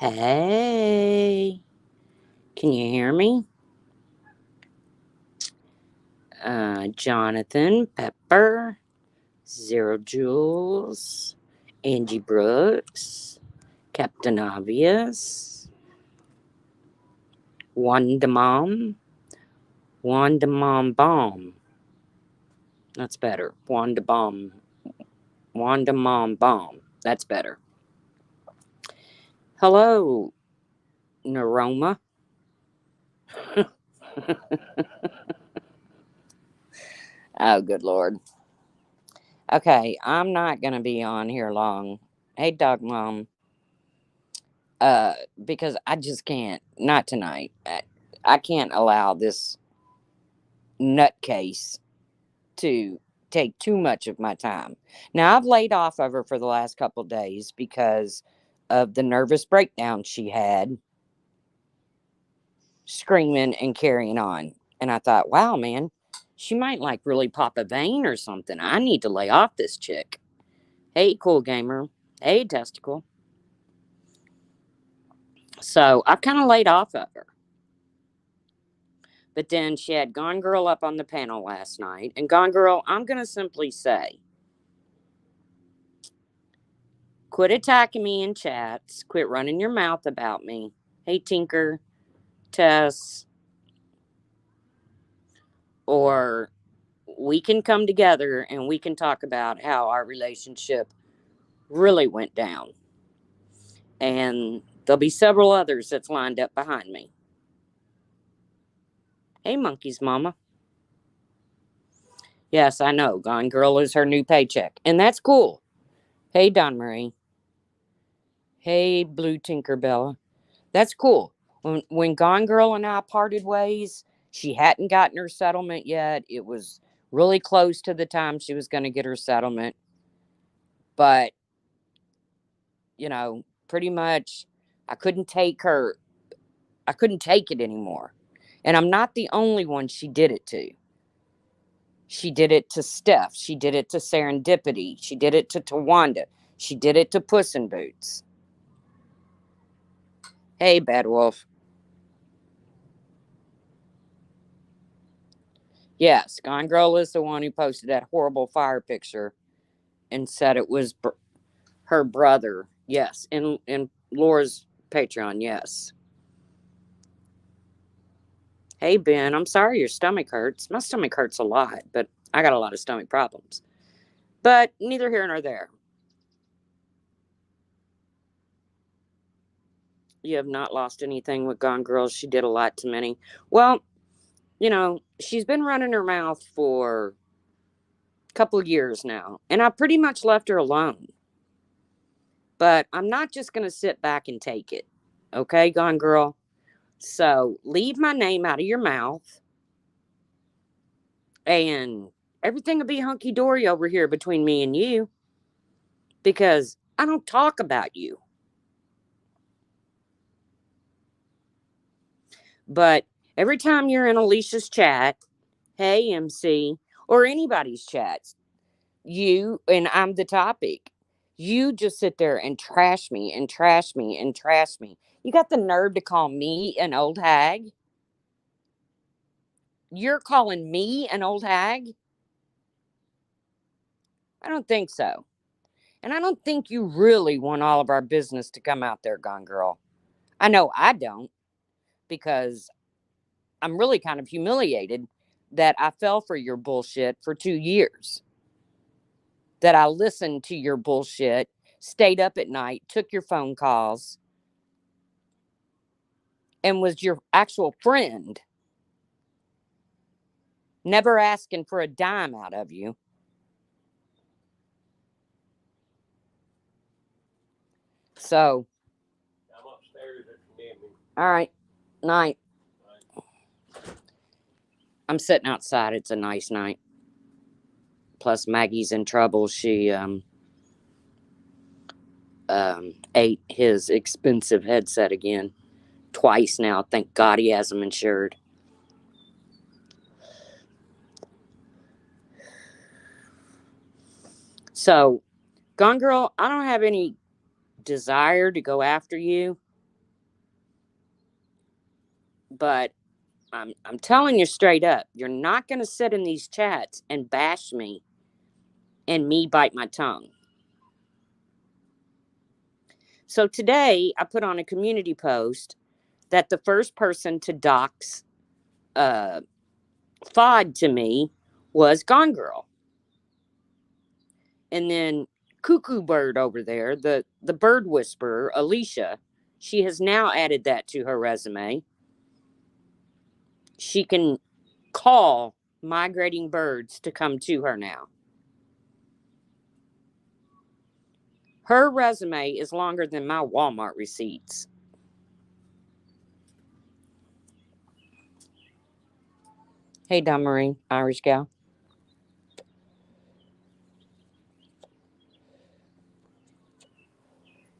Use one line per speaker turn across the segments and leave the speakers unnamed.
Hey, can you hear me? Jonathan, Pepper, Zero Jules, Angie Brooks, Captain Obvious, Wanda Mom, Wanda Mom Bomb. That's better. Wanda Bomb. Wanda Mom Bomb. That's better. Hello, Neuroma. Oh, good Lord. Okay, I'm not going to be on here long. Hey, Dog Mom. uh because I just can't, not tonight. I can't allow this nutcase to take too much of my time. Now I've laid off of her for the last couple of days because of the nervous breakdown she had, screaming and carrying on. And I thought, wow, man, she might like really pop a vein or something. I need to lay off this chick. Hey, cool gamer. Hey, testicle. So I've kind of laid off of her. But then she had Gone Girl up on the panel last night. And Gone Girl, I'm going to simply say, quit attacking me in chats. Quit running your mouth about me. Hey, Tinker, Tess, or we can come together and we can talk about how our relationship really went down. And there'll be several others that's lined up behind me. Hey, Monkey's Mama. Yes, I know. Gone Girl is her new paycheck. And that's cool. Hey, Don Marie. Hey, Blue Tinkerbella. That's cool. When Gone Girl and I parted ways, she hadn't gotten her settlement yet. It was really close to the time she was going to get her settlement. But, pretty much I couldn't take her. I couldn't take it anymore. And I'm not the only one she did it to. She did it to Steph. She did it to Serendipity. She did it to Tawanda. She did it to Puss in Boots. Hey, Bad Wolf. Yes, Gone Girl is the one who posted that horrible fire picture and said it was her brother. Yes, in Laura's Patreon. Yes. Hey Ben, I'm sorry your stomach hurts. My stomach hurts a lot, but I got a lot of stomach problems. But neither here nor there. You have not lost anything with Gone Girl. She did a lot to many. Well, she's been running her mouth for a couple of years now, and I pretty much left her alone. But I'm not just going to sit back and take it. Okay, Gone Girl? So leave my name out of your mouth, and everything will be hunky dory over here between me and you because I don't talk about you. But every time you're in Alicia's chat, hey, MC, or anybody's chats, you and I'm the topic. You just sit there and trash me and trash me and trash me. You got the nerve to call me an old hag? You're calling me an old hag? I don't think so. And I don't think you really want all of our business to come out there, Gone Girl. I know I don't, because I'm really kind of humiliated that I fell for your bullshit for 2 years. That I listened to your bullshit, stayed up at night, took your phone calls, and was your actual friend, never asking for a dime out of you. So,
I'm upstairs if you need me.
all right, night. I'm sitting outside. It's a nice night. Plus, Maggie's in trouble. She ate his expensive headset again twice now. Thank God he has them insured. So, Gone Girl, I don't have any desire to go after you. But I'm telling you straight up, you're not going to sit in these chats and bash me and me bite my tongue. So today I put on a community post that the first person to dox uh, FOD to me was Gone Girl. And then Cuckoo Bird over there, the bird whisperer, Alicia, she has now added that to her resume. She can call migrating birds to come to her now. Her resume is longer than my Walmart receipts. Hey, Don Marie, Irish gal.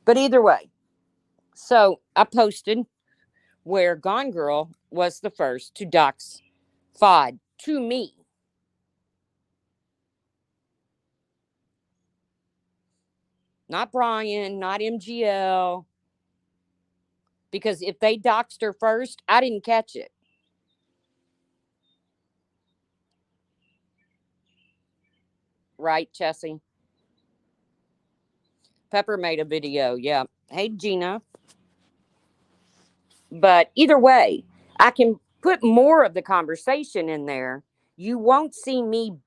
But either way, so I posted where Gone Girl was the first to dox FOD to me. Not Brian, not MGL. Because if they doxed her first, I didn't catch it. Right, Chessie? Pepper made a video. Yeah. Hey, Gina. But either way, I can put more of the conversation in there. You won't see me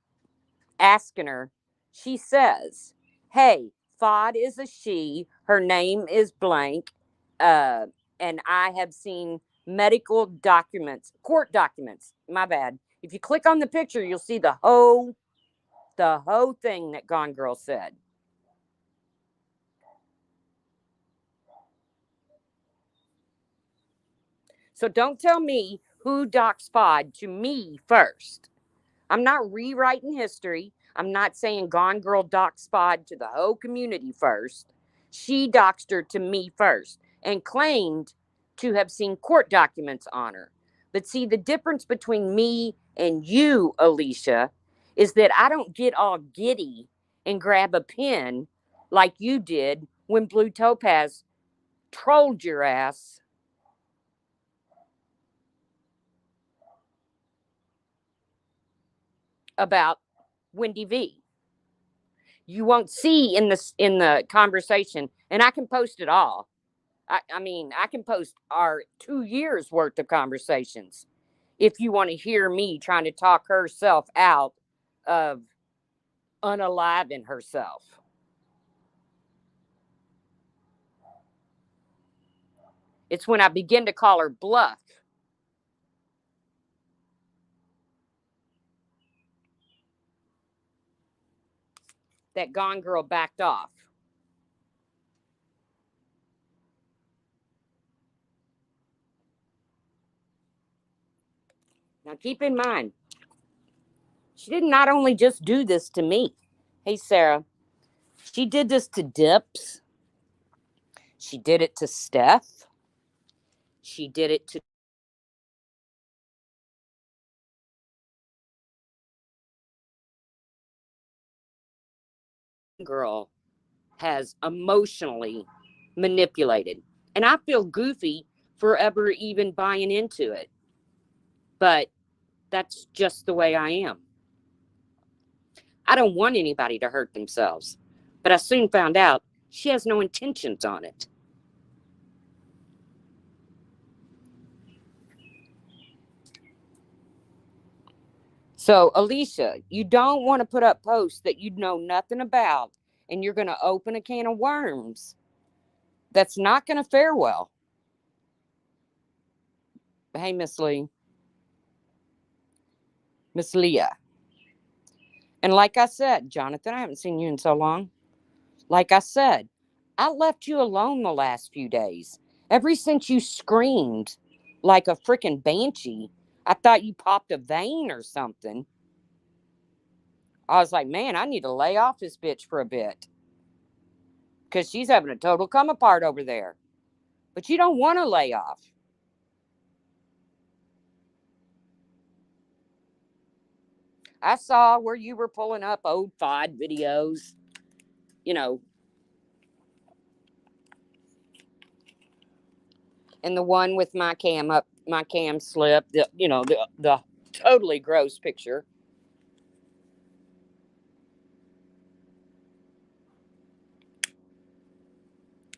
asking her. She says, hey, FOD is a she. Her name is blank. Uh, and I have seen medical documents, court documents. My bad. If you click on the picture, you'll see the whole thing that Gone Girl said. So don't tell me who docs FOD to me first. I'm not rewriting history. I'm not saying Gone Girl docs FOD to the whole community first. She doxed her to me first and claimed to have seen court documents on her. But see, the difference between me and you, Alicia, is that I don't get all giddy and grab a pen like you did when Blue Topaz trolled your ass about Wendy V. You won't see in the conversation, and I can post it all. I mean, I can post our 2 years worth of conversations if you want to hear me trying to talk herself out of unaliving herself. It's when I begin to call her bluff that Gone Girl backed off. Now, keep in mind, she did not only just do this to me. Hey, Sarah, she did this to Dips. She did it to Steph. She did it to Girl has emotionally manipulated. And I feel goofy for ever even buying into it. But that's just the way I am. I don't want anybody to hurt themselves. But I soon found out she has no intentions on it. So, Alicia, you don't want to put up posts that you know nothing about and you're going to open a can of worms. That's not going to fare well. Hey, Miss Lee. Miss Leah. And like I said, Jonathan, I haven't seen you in so long. Like I said, I left you alone the last few days. Ever since you screamed like a freaking banshee, I thought you popped a vein or something. I was like, man, I need to lay off this bitch for a bit because she's having a total come apart over there. But you don't want to lay off. I saw where you were pulling up old FOD videos, you know, and the one with my cam up my cam slip, the totally gross picture.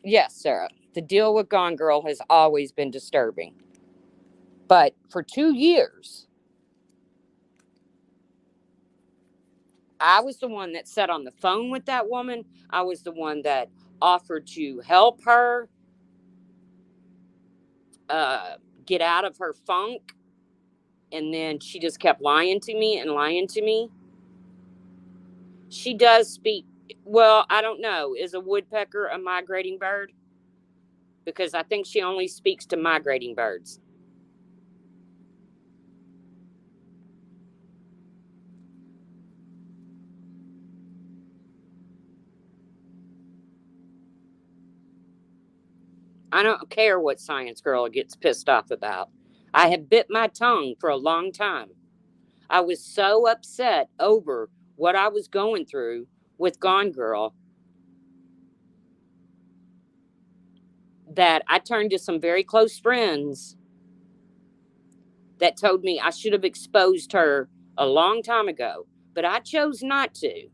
Yes, Sarah, the deal with Gone Girl has always been disturbing. But for 2 years, I was the one that sat on the phone with that woman. I was the one that offered to help her uh, get out of her funk. And then she just kept lying to me and lying to me. She does speak. Well, I don't know. Is a woodpecker a migrating bird? Because I think she only speaks to migrating birds. I don't care what science girl gets pissed off about. I have bit my tongue for a long time. I was so upset over what I was going through with Gone Girl that I turned to some very close friends that told me I should have exposed her a long time ago, but I chose not to.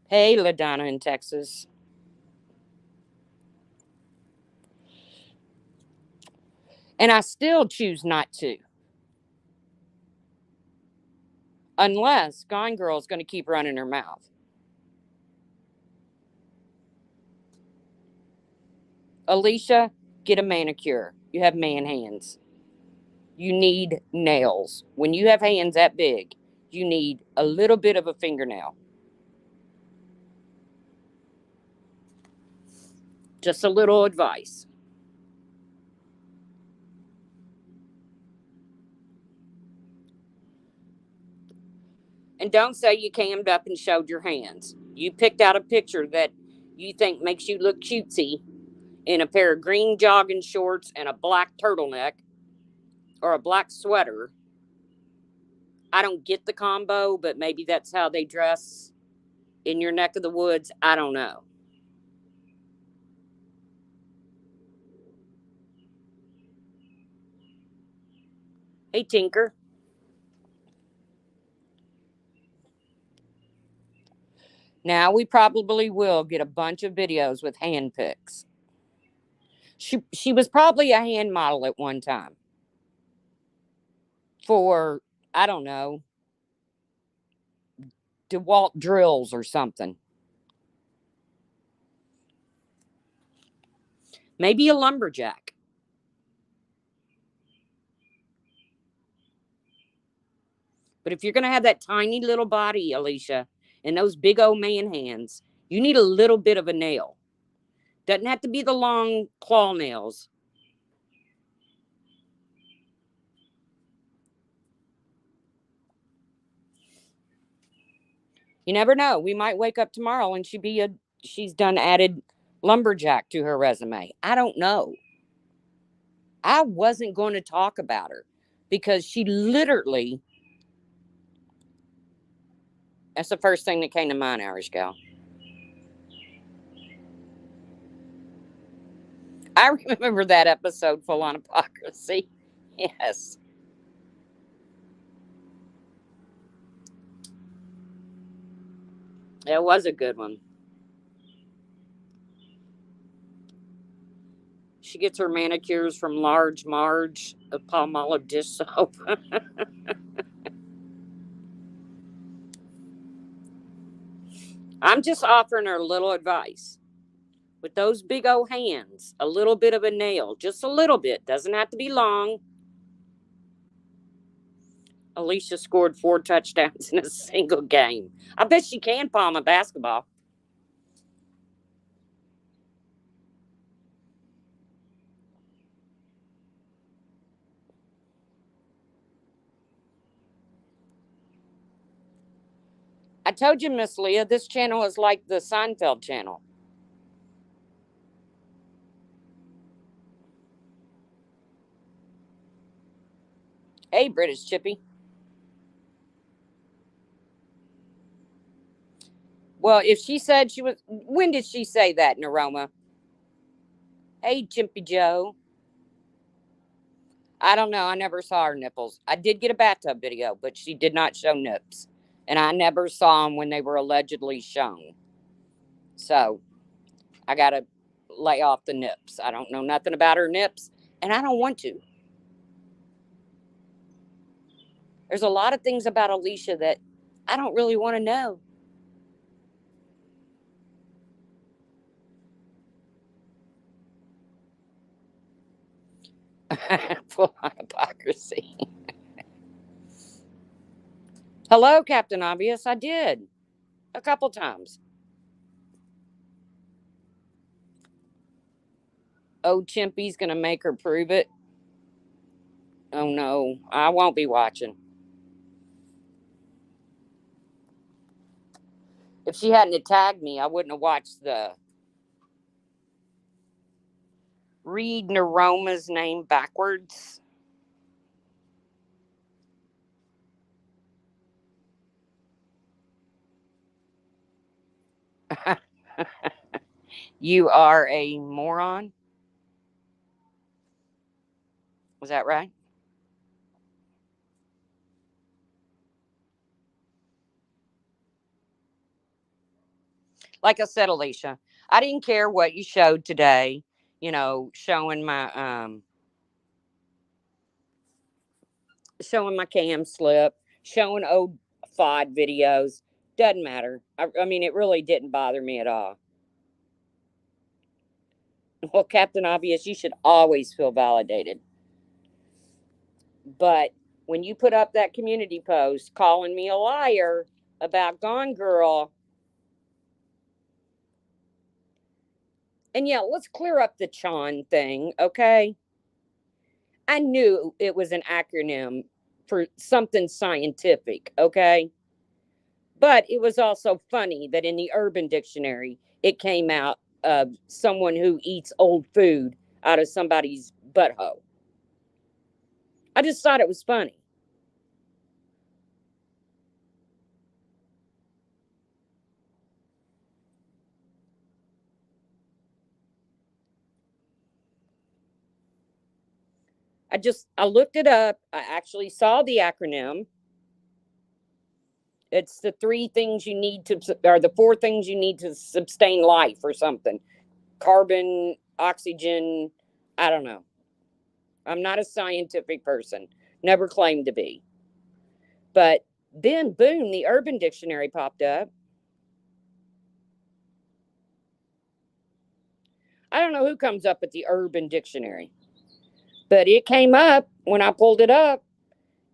Hey, LaDonna in Texas. And I still choose not to, unless Gone Girl is going to keep running her mouth. Alicia, get a manicure. You have man hands. You need nails. When you have hands that big, you need a little bit of a fingernail. Just a little advice. And don't say you cammed up and showed your hands. You picked out a picture that you think makes you look cutesy in a pair of green jogging shorts and a black turtleneck or a black sweater. I don't get the combo, but maybe that's how they dress in your neck of the woods. I don't know. Hey, Tinker. Now we probably will get a bunch of videos with hand pics. She was probably a hand model at one time for, I don't know, DeWalt drills or something. Maybe a lumberjack. But if you're going to have that tiny little body, Alicia, and those big old man hands, you need a little bit of a nail. Doesn't have to be the long claw nails. You never know. We might wake up tomorrow and she's done added lumberjack to her resume. I don't know. I wasn't going to talk about her because she literally, that's the first thing that came to mind, Irish gal. I remember that episode full on hypocrisy. Yes. It was a good one. She gets her manicures from Large Marge of Palmolive dish soap. I'm just offering her a little advice. With those big old hands, a little bit of a nail, just a little bit, doesn't have to be long. Alicia scored 4 touchdowns in a single game. I bet she can palm a basketball. I told you, Miss Leah, this channel is like the Seinfeld channel. Hey, British Chippy. Well, if she said she was, when did she say that, Naroma? Hey, Chimpy Joe. I don't know. I never saw her nipples. I did get a bathtub video, but she did not show nips. And I never saw them when they were allegedly shown. So I got to lay off the nips. I don't know nothing about her nips, and I don't want to. There's a lot of things about Alicia that I don't really want to know. Full on hypocrisy. Hello, Captain Obvious. I did a couple times. Oh, Chimpy's gonna make her prove it. Oh no, I won't be watching. If she hadn't tagged me, I wouldn't have watched the read Naroma's name backwards. You are a moron. Was that right? Like I said, Alicia, I didn't care what you showed today. Showing my cam slip, showing old FOD videos. Doesn't matter. I mean, it really didn't bother me at all. Well, Captain Obvious, you should always feel validated. But when you put up that community post calling me a liar about Gone Girl, and yeah, let's clear up the Chon thing, okay? I knew it was an acronym for something scientific, okay? But it was also funny that in the Urban Dictionary, it came out of someone who eats old food out of somebody's butthole. I just thought it was funny. I looked it up. I actually saw the acronym. It's the three things you need to, or the four things you need to sustain life or something. Carbon, oxygen, I don't know. I'm not a scientific person, never claimed to be. But then, boom, the Urban Dictionary popped up. I don't know who comes up with the Urban Dictionary, but it came up when I pulled it up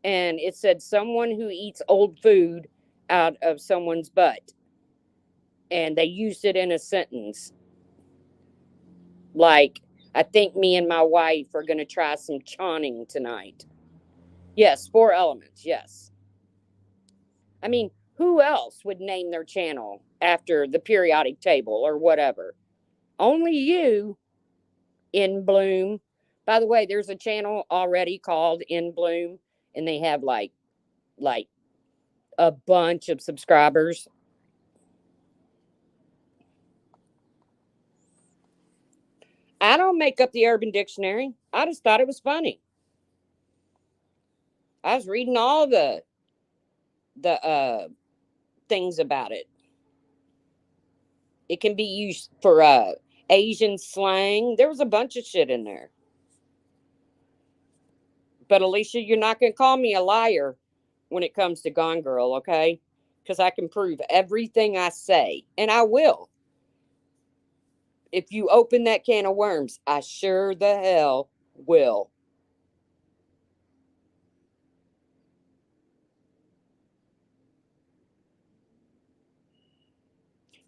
and it said someone who eats old food out of someone's butt. And they used it in a sentence like, I think me and my wife are going to try some chawning tonight. Yes, four elements. Yes. I mean, who else would name their channel after the periodic table or whatever? Only you, In Bloom. By the way, there's a channel already called In Bloom, and they have like a bunch of subscribers. I don't make up the Urban Dictionary. I just thought it was funny. I was reading all the things about it. It can be used for Asian slang. There was a bunch of shit in there. But Alicia, you're not going to call me a liar when it comes to Gone Girl, okay? Because I can prove everything I say, and I will. If you open that can of worms, I sure the hell will.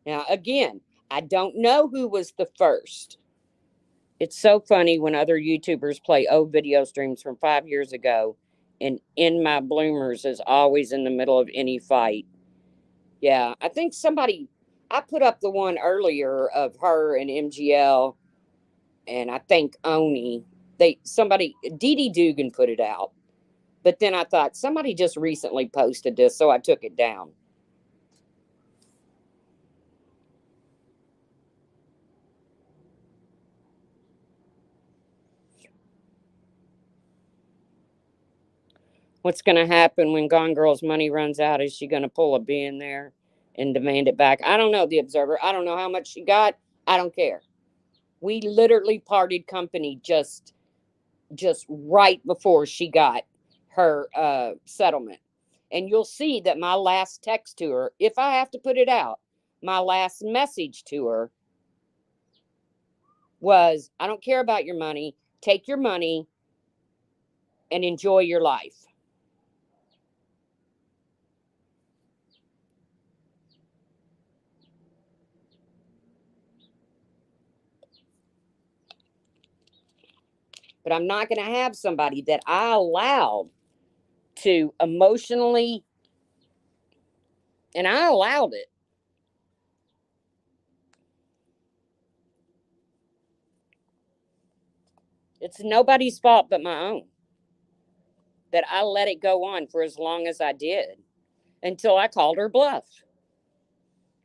Now, again, I don't know who was the first. It's so funny when other YouTubers play old video streams from 5 years ago, and In My Bloomers is always in the middle of any fight. Yeah, I think I put up the one earlier of her and MGL, and I think Oni. Dee Dee Dugan put it out. But then I thought somebody just recently posted this, so I took it down. What's going to happen when Gone Girl's money runs out? Is she going to pull a B in there and demand it back? I don't know, the Observer. I don't know how much she got. I don't care. We literally parted company just right before she got her settlement. And you'll see that my last text to her, if I have to put it out, my last message to her was, I don't care about your money. Take your money and enjoy your life. But I'm not going to have somebody that I allowed to emotionally, and I allowed it. It's nobody's fault but my own that I let it go on for as long as I did until I called her bluff.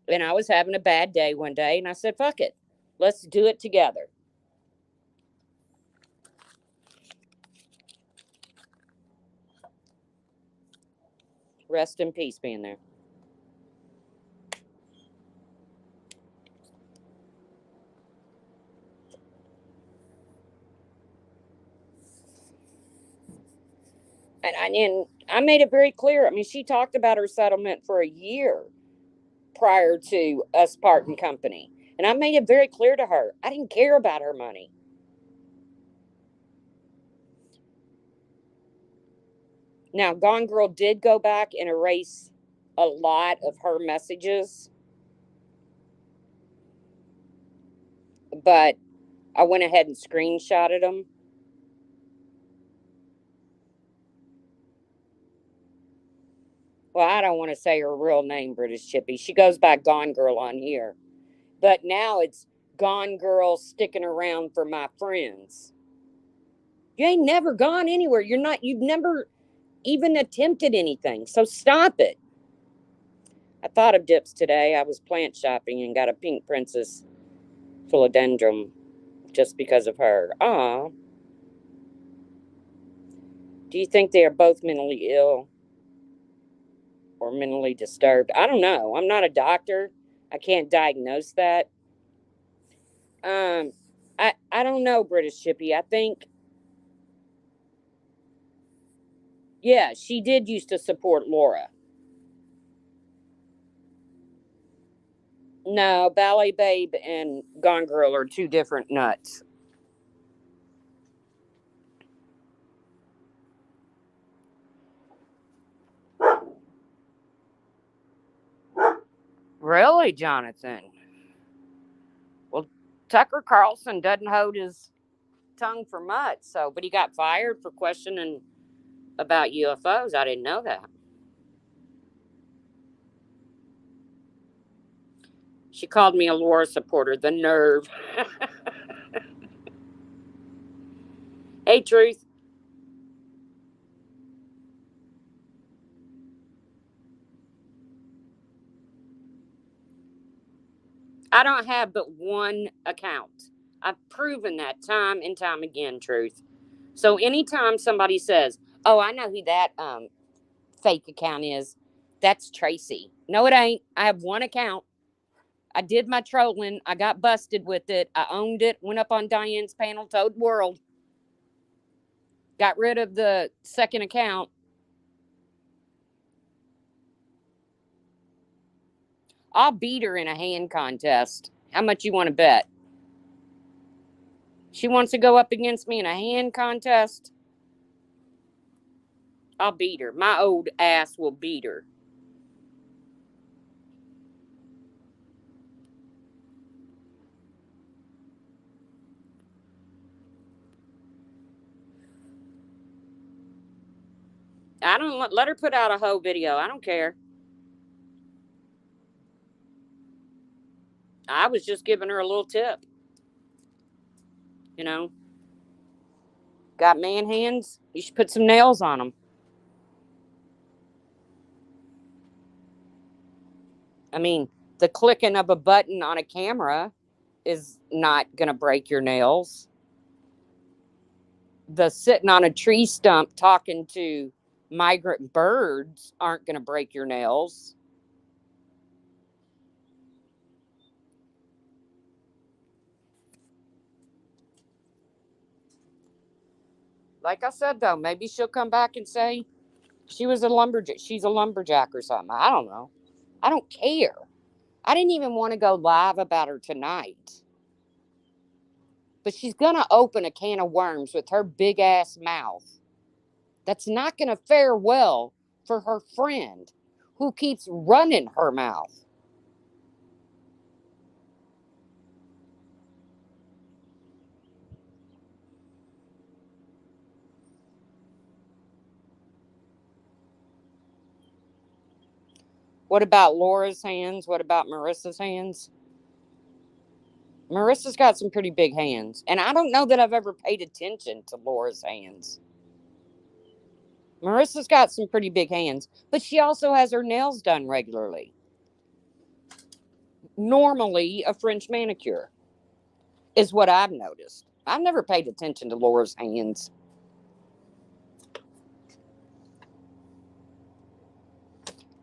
And I was having a bad day one day, and I said, fuck it. Let's do it together. Rest in peace being there. And I made it very clear. I mean, she talked about her settlement for a year prior to us parting company. And I made it very clear to her. I didn't care about her money. Now, Gone Girl did go back and erase a lot of her messages, but I went ahead and screenshotted them. Well, I don't want to say her real name, British Chippy. She goes by Gone Girl on here. But now it's Gone Girl sticking around for my friends. You ain't never gone anywhere. You've never even attempted anything. So stop it. I thought of dips today. I was plant shopping and got a pink princess philodendron just because of her. Ah. Do you think they are both mentally ill or mentally disturbed? I don't know. I'm not a doctor. I can't diagnose that. Um, I don't know, British Chippy. I think, yeah, she did used to support Laura. No, Ballet Babe and Gone Girl are two different nuts. Really, Jonathan? Well, Tucker Carlson doesn't hold his tongue for much. So, but he got fired for questioning about UFOs. I didn't know that. She called me a Laura supporter. The nerve. Hey, Truth. I don't have but one account. I've proven that time and time again, Truth. So anytime somebody says, "Oh, I know who that fake account is," that's Tracy. No, it ain't. I have one account. I did my trolling. I got busted with it. I owned it. Went up on Diane's panel, told the world. Got rid of the second account. I'll beat her in a hand contest. How much you want to bet? She wants to go up against me in a hand contest. I'll beat her. My old ass will beat her. I don't let her put out a whole video. I don't care. I was just giving her a little tip. You know, got man hands? You should put some nails on them. I mean, the clicking of a button on a camera is not going to break your nails. The sitting on a tree stump talking to Migrant birds aren't going to break your nails. Like I said, though, maybe she'll come back and say she was a lumberjack. She's a lumberjack or something. I don't know. I don't care. I didn't even want to go live about her tonight. But she's going to open a can of worms with her big ass mouth. That's not going to fare well for her friend who keeps running her mouth. What about Laura's hands? What about Marissa's hands? Marissa's got some pretty big hands. And I don't know that I've ever paid attention to Laura's hands. Marissa's got some pretty big hands, but she also has her nails done regularly. Normally, a French manicure is what I've noticed. I've never paid attention to Laura's hands.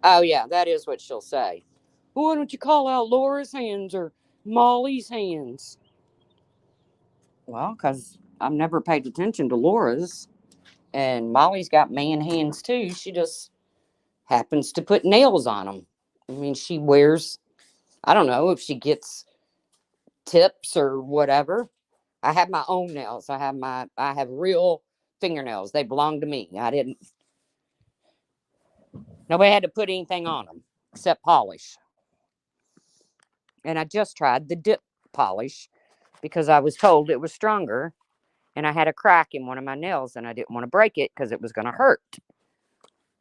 Oh, yeah, that is what she'll say. Well, why don't you call out Laura's hands or Molly's hands? Well, because I've never paid attention to Laura's. And Molly's got man hands too. She just happens to put nails on them. I mean, she wears, I don't know if she gets tips or whatever. I have my own nails. I have real fingernails. They belong to me. I didn't, nobody had to put anything on them except polish. And I just tried the dip polish because I was told it was stronger and I had a crack in one of my nails and I didn't want to break it because it was going to hurt.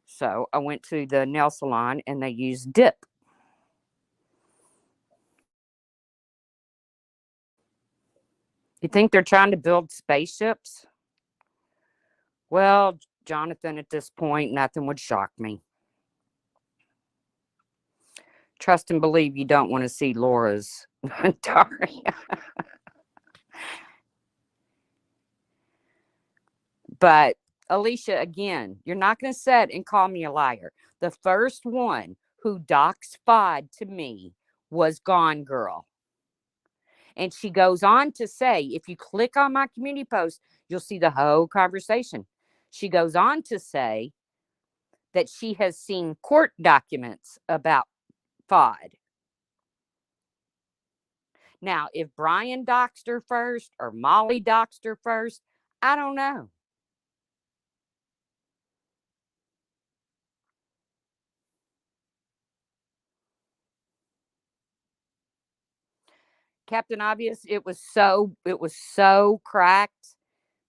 So I went to the nail salon and they used dip. You think they're trying to build spaceships? Well, Jonathan, at this point, nothing would shock me. Trust and believe you don't want to see Laura's Daria. But Alicia, again, you're not going to sit and call me a liar. The first one who doxed FOD to me was Gone Girl. And she goes on to say, if you click on my community post, you'll see the whole conversation. She goes on to say that she has seen court documents about FOD. Now, if Brian doxed her first or Molly doxed her first, I don't know. Captain Obvious, it was so cracked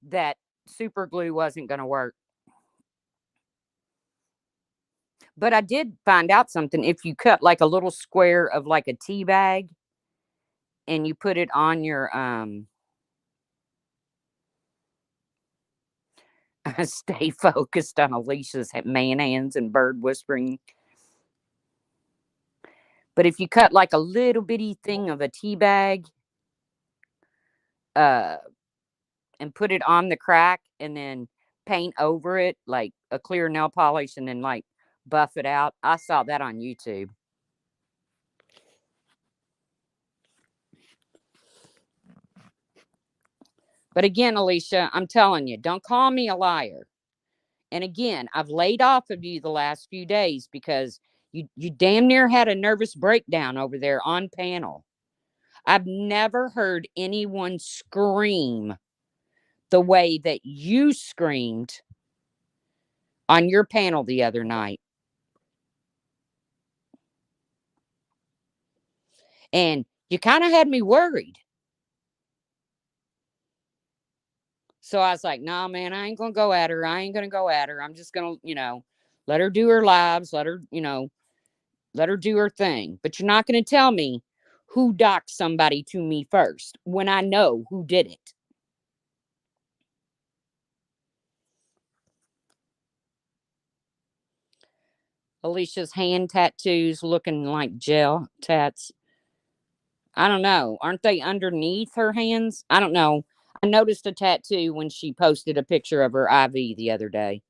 that super glue wasn't going to work. But I did find out something. If you cut like a little square of like a tea bag and you put it on your stay focused on Alicia's man hands and bird whispering. But if you cut like a little bitty thing of a tea bag uh and put it on the crack and then paint over it like a clear nail polish and then like buff it out. I saw that on YouTube. But again, Alicia, I'm telling you, don't call me a liar. And again, I've laid off of you the last few days because you damn near had a nervous breakdown over there on panel. I've never heard anyone scream the way that you screamed on your panel the other night. And you kind of had me worried. So I was like, nah, man, I ain't going to go at her. I ain't going to go at her. I'm just going to, let her do her lives. Let her do her thing. But you're not going to tell me who docked somebody to me first when I know who did it. Alicia's hand tattoos looking like gel tats. I don't know. Aren't they underneath her hands? I don't know. I noticed a tattoo when she posted a picture of her IV the other day.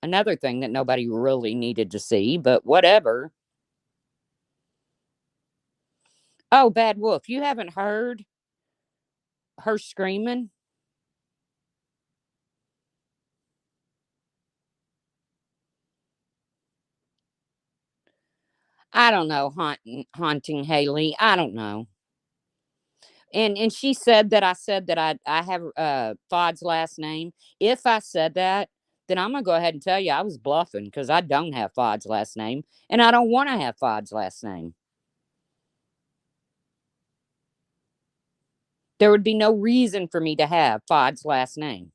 Another thing that nobody really needed to see, but whatever. Oh, Bad Wolf, you haven't heard her screaming? I don't know, haunting Haley. I don't know. And she said that I said that I have Fod's last name. If I said that, then I'm gonna go ahead and tell you I was bluffing because I don't have Fod's last name, and I don't want to have Fod's last name. There would be no reason for me to have Fod's last name.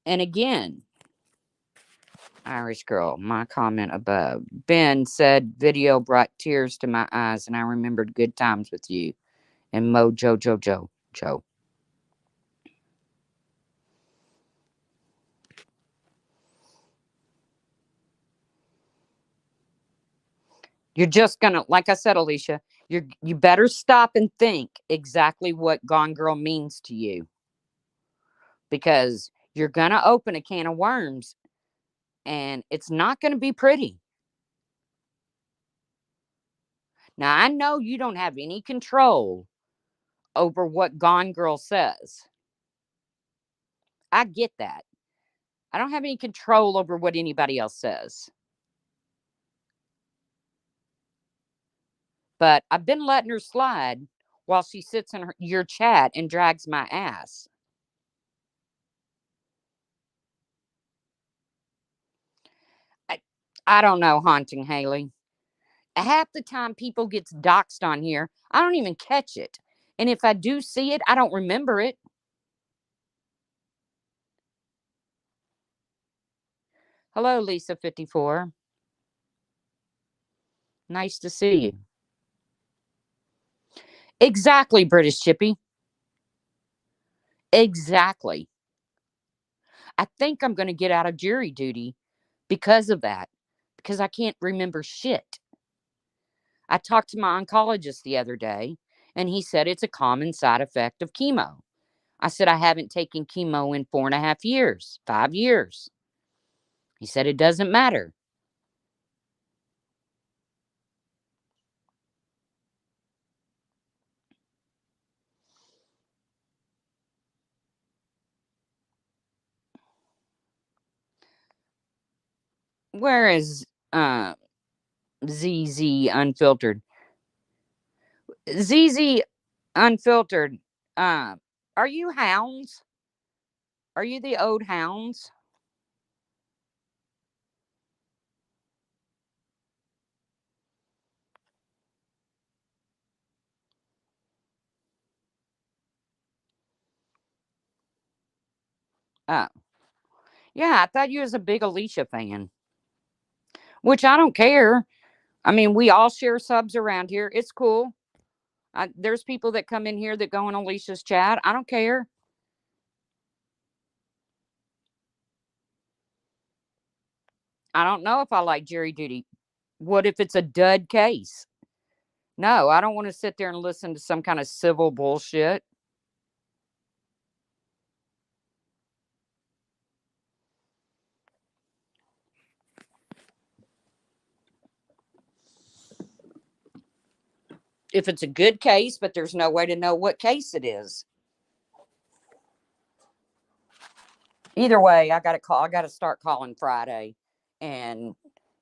And again, Irish girl, my comment above. Ben said video brought tears to my eyes, and I remembered good times with you and Joe. You're just gonna, like I said, Alicia, you better stop and think exactly what Gone Girl means to you, because you're gonna open a can of worms, and it's not gonna be pretty. Now I know you don't have any control over what Gone Girl says. I get that. I don't have any control over what anybody else says. But I've been letting her slide while she sits in your chat and drags my ass. I, I don't know, haunting Haley. Half the time people gets doxxed on here, I don't even catch it. And if I do see it, I don't remember it. Hello, Lisa54. Nice to see you. Exactly, British Chippy. Exactly. I think I'm going to get out of jury duty because of that, because I can't remember shit. I talked to my oncologist the other day, and he said it's a common side effect of chemo. I said, I haven't taken chemo in 4.5 years, 5 years. He said, it doesn't matter. Where is ZZ Unfiltered? ZZ Unfiltered, uh, are you hounds? Are you the old hounds? Oh, yeah, I thought you was a big Alicia fan, which I don't care. I mean, we all share subs around here. It's cool. There's people that come in here that go in Alicia's chat. I don't care. I don't know if I like jury duty. What if it's a dud case? No, I don't want to sit there and listen to some kind of civil bullshit. If it's a good case, but there's no way to know what case it is. Either way, I got to call. I got to start calling Friday, and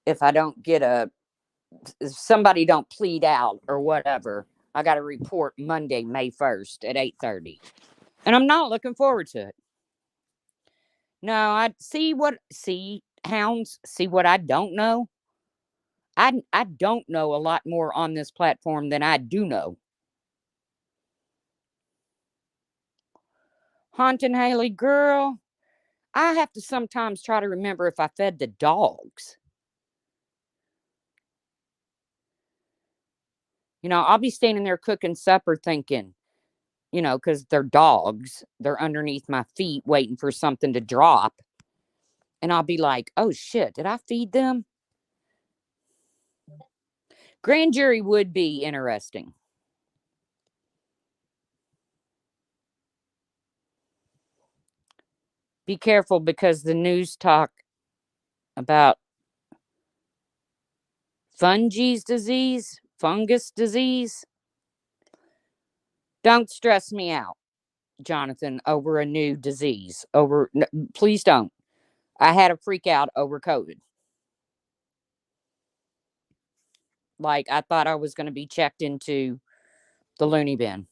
if I don't get if somebody don't plead out or whatever, I got to report Monday, May 1st at 8:30, and I'm not looking forward to it. No, I see hounds. See what I don't know. I don't know a lot more on this platform than I do know. Haunting Haley, girl, I have to sometimes try to remember if I fed the dogs. I'll be standing there cooking supper thinking, because they're dogs, they're underneath my feet waiting for something to drop. And I'll be like, oh shit, did I feed them? Grand jury would be interesting. Be careful because the news talk about fungus disease. Don't stress me out, Jonathan, over a new disease. Please don't. I had a freak out over COVID. Like I thought I was going to be checked into the loony bin.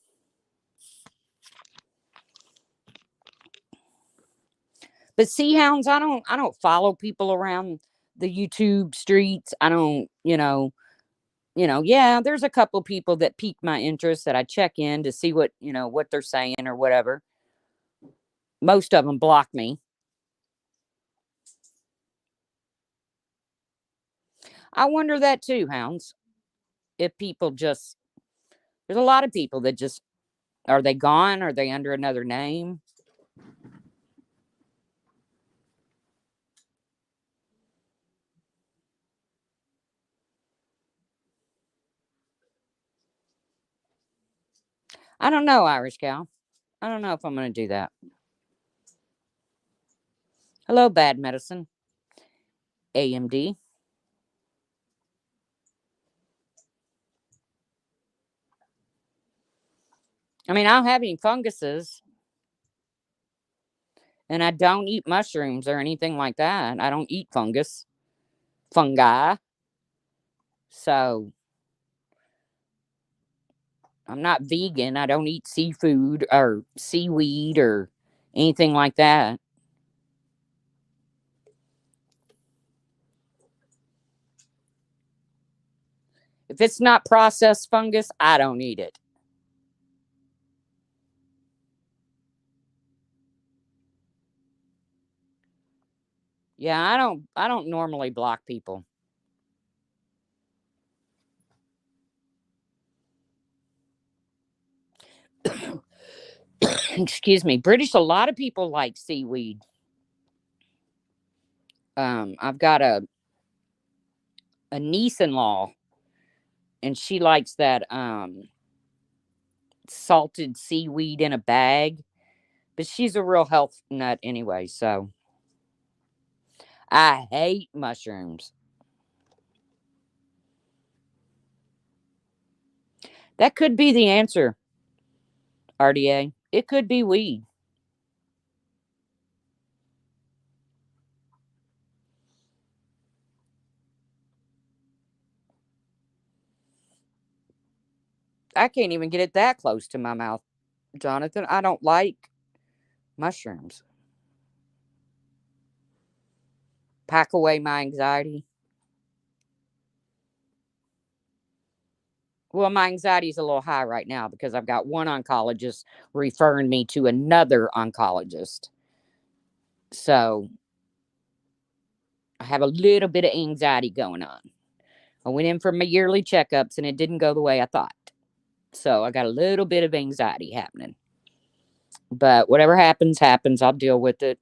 But sea hounds, I don't follow people around the YouTube streets. I don't, yeah, there's a couple people that pique my interest that I check in to see what they're saying or whatever. Most of them block me. I wonder that too, hounds. If people just there's a lot of people that just are they gone? Are they under another name? I don't know, Irish cow. I don't know if I'm going to do that. Hello, bad medicine. AMD. I mean, I don't have any funguses, and I don't eat mushrooms or anything like that. I don't eat fungi. So I'm not vegan. I don't eat seafood or seaweed or anything like that. If it's not processed fungus, I don't eat it. Yeah, I don't normally block people. Excuse me. British a lot of people like seaweed. I've got a niece-in-law and she likes that salted seaweed in a bag, but she's a real health nut anyway, so I hate mushrooms. That could be the answer, RDA. It could be weed. I can't even get it that close to my mouth, Jonathan. I don't like mushrooms. Pack away my anxiety. Well, my anxiety is a little high right now because I've got one oncologist referring me to another oncologist. So I have a little bit of anxiety going on. I went in for my yearly checkups and it didn't go the way I thought. So I got a little bit of anxiety happening. But whatever happens, happens. I'll deal with it.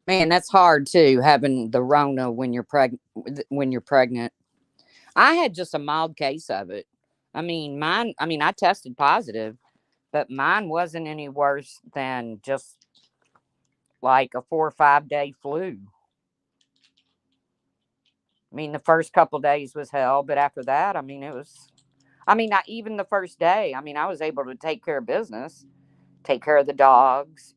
Man, that's hard too, having the Rona when you're pregnant. I had just a mild case of it. I tested positive, but mine wasn't any worse than just like a 4 or 5 day flu. The first couple days was hell, but after that, it was. Not even the first day. I was able to take care of business, take care of the dogs,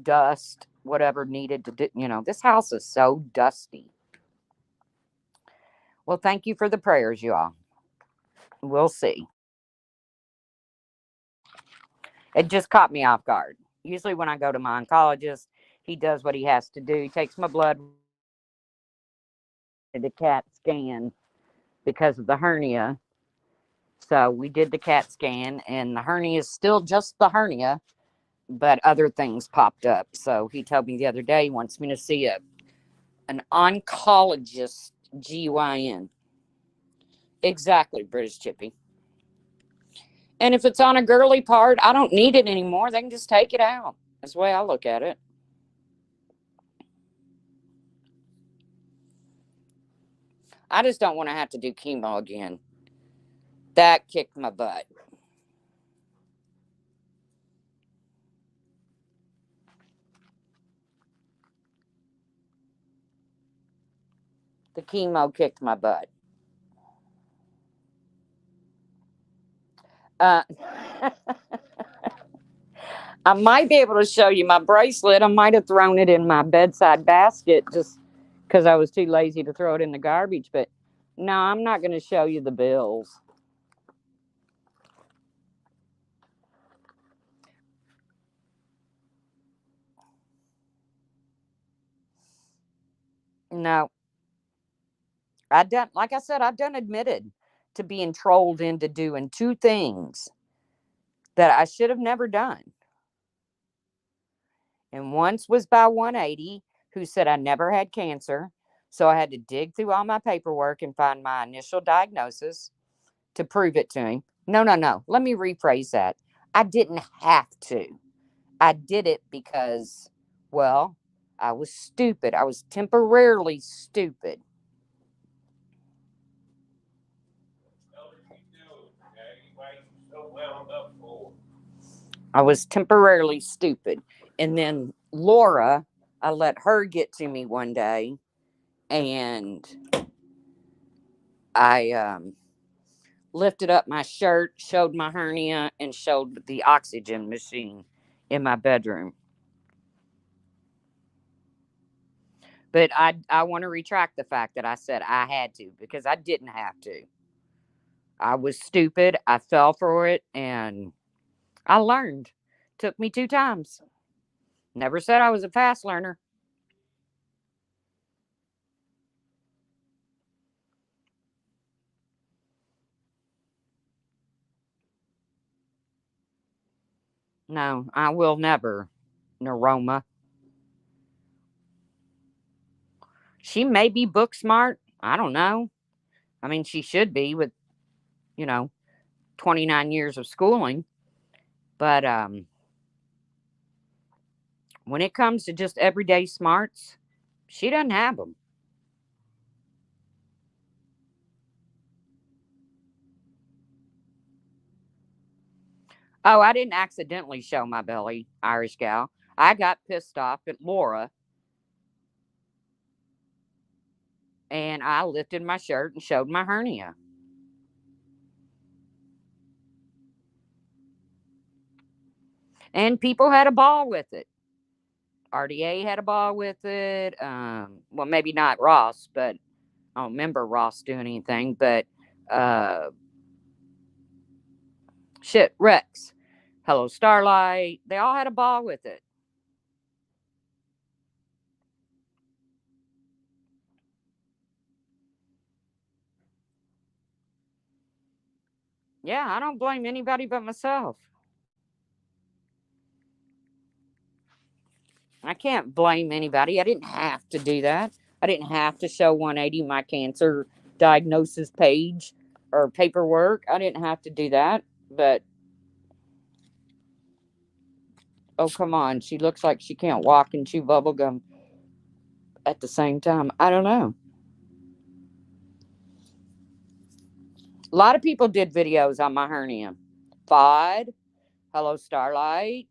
dust, whatever needed to do. This house is so dusty. Well, thank you for the prayers, you all. We'll see. It just caught me off guard. Usually, when I go to my oncologist, he does what he has to do. He takes my blood, the CAT scan because of the hernia. So we did the CAT scan, and the hernia is still just the hernia, but other things popped up. So he told me the other day he wants me to see an oncologist, GYN. Exactly, British Chippy. And if it's on a girly part, I don't need it anymore. They can just take it out. That's the way I look at it. I just don't want to have to do chemo again. That kicked my butt. The chemo kicked my butt. Uh, I might be able to show you my bracelet. I might have thrown it in my bedside basket just because I was too lazy to throw it in the garbage. But no, I'm not going to show you the bills. No, like I said, I've done admitted to being trolled into doing two things that I should have never done. And once was by 180, who said I never had cancer. So I had to dig through all my paperwork and find my initial diagnosis to prove it to him. No, no, no. Let me rephrase that. I didn't have to. I did it because, well, I was stupid. I was temporarily stupid.
So wound up for.
I was temporarily stupid. And then Laura, I let her get to me one day and I lifted up my shirt, showed my hernia, and showed the oxygen machine in my bedroom. But I want to retract the fact that I said I had to because I didn't have to. I was stupid. I fell for it and I learned. Took me 2 times. Never said I was a fast learner. No, I will never. Neuroma. She may be book smart. I don't know. I mean, she should be with, you know, 29 years of schooling. But when it comes to just everyday smarts, she doesn't have them. Oh, I didn't accidentally show my belly, Irish gal. I got pissed off at Laura and I lifted my shirt and showed my hernia. And people had a ball with it. RDA had a ball with it. Well, maybe not Ross, but I don't remember Ross doing anything. But uh, shit, Rex, Hello Starlight, they all had a ball with it. Yeah, I don't blame anybody but myself. I can't blame anybody. I didn't have to do that. I didn't have to show 180 my cancer diagnosis page or paperwork. I didn't have to do that. But oh, come on. She looks like she can't walk and chew bubble gum at the same time. I don't know. A lot of people did videos on my hernia. Fod, Hello Starlight.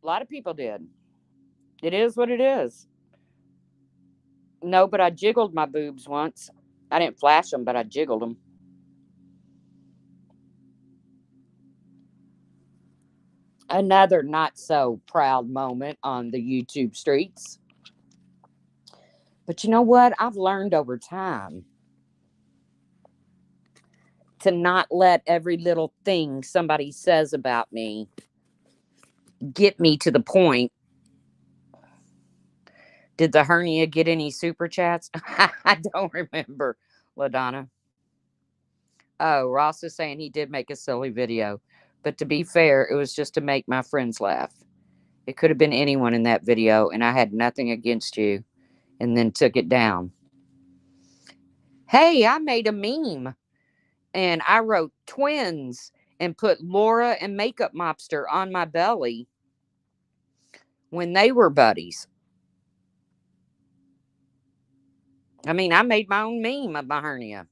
A lot of people did. It is what it is. No, but I jiggled my boobs once. I didn't flash them, but I jiggled them. Another not so proud moment on the YouTube streets. But you know what? I've learned over time to not let every little thing somebody says about me get me to the point. Did the hernia get any super chats? I don't remember, LaDonna. Oh, Ross is saying he did make a silly video. But to be fair, it was just to make my friends laugh. It could have been anyone in that video, and I had nothing against you, and then took it down. Hey, I made a meme And I wrote twins and put Laura and Makeup Mobster on my belly when they were buddies. I mean, I made my own meme of my hernia.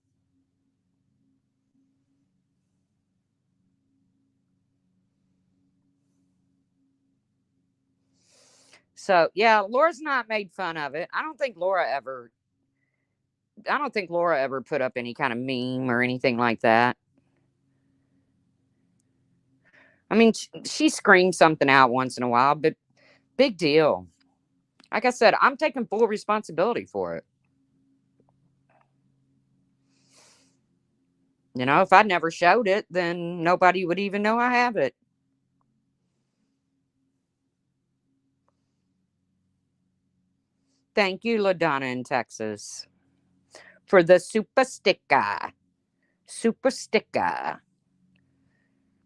So yeah, Laura's not made fun of it. I don't think Laura ever put up any kind of meme or anything like that. I mean, she screams something out once in a while, but big deal. Like I said, I'm taking full responsibility for it. If I never showed it, then nobody would even know I have it. Thank you, LaDonna in Texas, for the super sticker. Super sticker.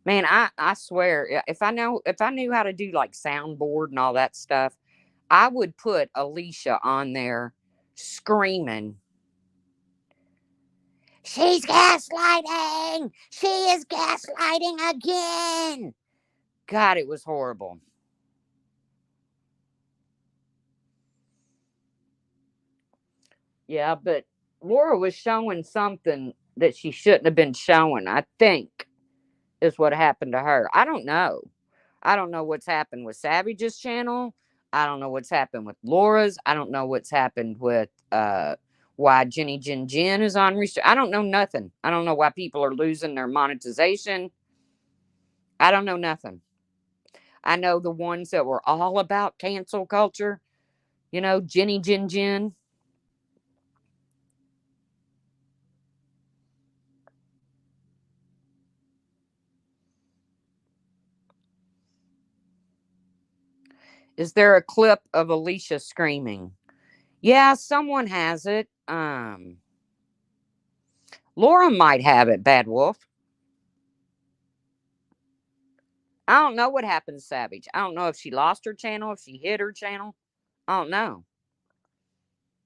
Man, I swear, if I knew how to do like soundboard and all that stuff, I would put Alicia on there screaming, "She's gaslighting! She is gaslighting again!" God, it was horrible. Yeah, but Laura was showing something that she shouldn't have been showing, I think, is what happened to her. I don't know. I don't know what's happened with Savage's channel. I don't know what's happened with Laura's. I don't know what's happened with why Jenny Jen Jen is on restrict. I don't know nothing. I don't know why people are losing their monetization. I don't know nothing. I know the ones that were all about cancel culture, Jenny Jen Jen. Is there a clip of Alicia screaming? Yeah, someone has it. Laura might have it, Bad Wolf. I don't know what happened to Savage. I don't know if she lost her channel, if she hid her channel. I don't know.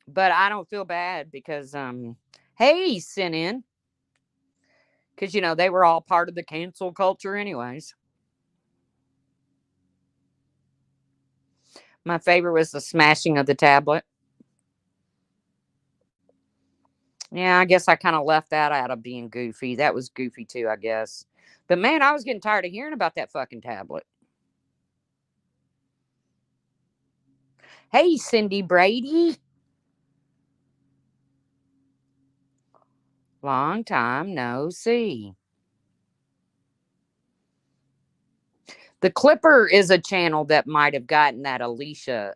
But I don't feel bad because hey, sent in. Because they were all part of the cancel culture anyways. My favorite was the smashing of the tablet. Yeah, I guess I kind of left that out of being goofy. That was goofy too, I guess. But man, I was getting tired of hearing about that fucking tablet. Hey, Cindy Brady. Long time no see. The Clipper is a channel that might have gotten that Alicia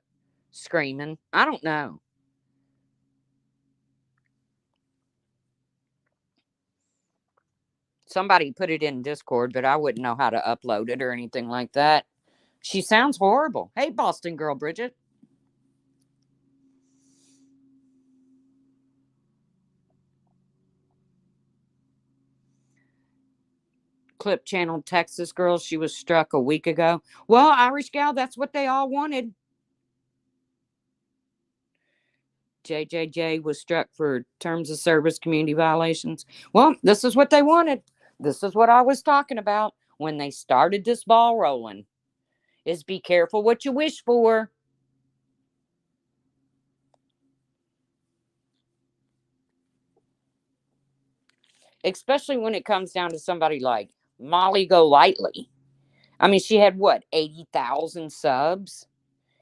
screaming. I don't know. Somebody put it in Discord, but I wouldn't know how to upload it or anything like that. She sounds horrible. Hey, Boston girl, Bridget. Clip channel Texas girl. She was struck a week ago. Well, Irish gal, that's what they all wanted. JJJ was struck for terms of service community violations. Well, this is what they wanted. This is what I was talking about when they started this ball rolling. Is be careful what you wish for. Especially when it comes down to somebody like Molly Golightly. I mean, she had what, 80,000 subs?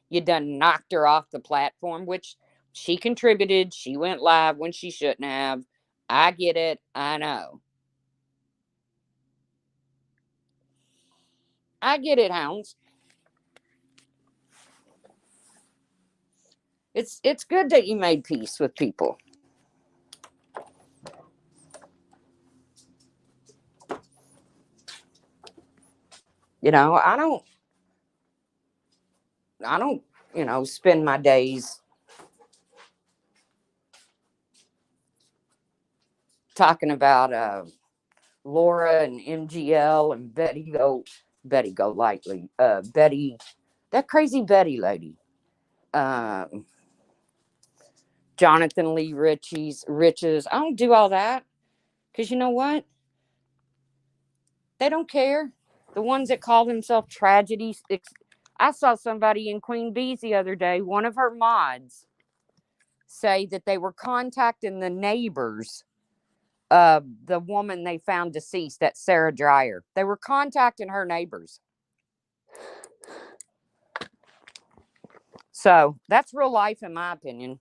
You done knocked her off the platform, which she contributed. She went live when she shouldn't have. I get it. I know. I get it, hounds. It's good that you made peace with people. I don't, spend my days talking about Laura and MGL and Betty go lightly. Betty, that crazy Betty lady. Um, Jonathan Lee Riches. I don't do all that because you know what? They don't care. The ones that call themselves tragedies. I saw somebody in Queen Bee's the other day, one of her mods, say that they were contacting the neighbors of the woman they found deceased, that Sarah Dryer. They were contacting her neighbors. So that's real life, in my opinion.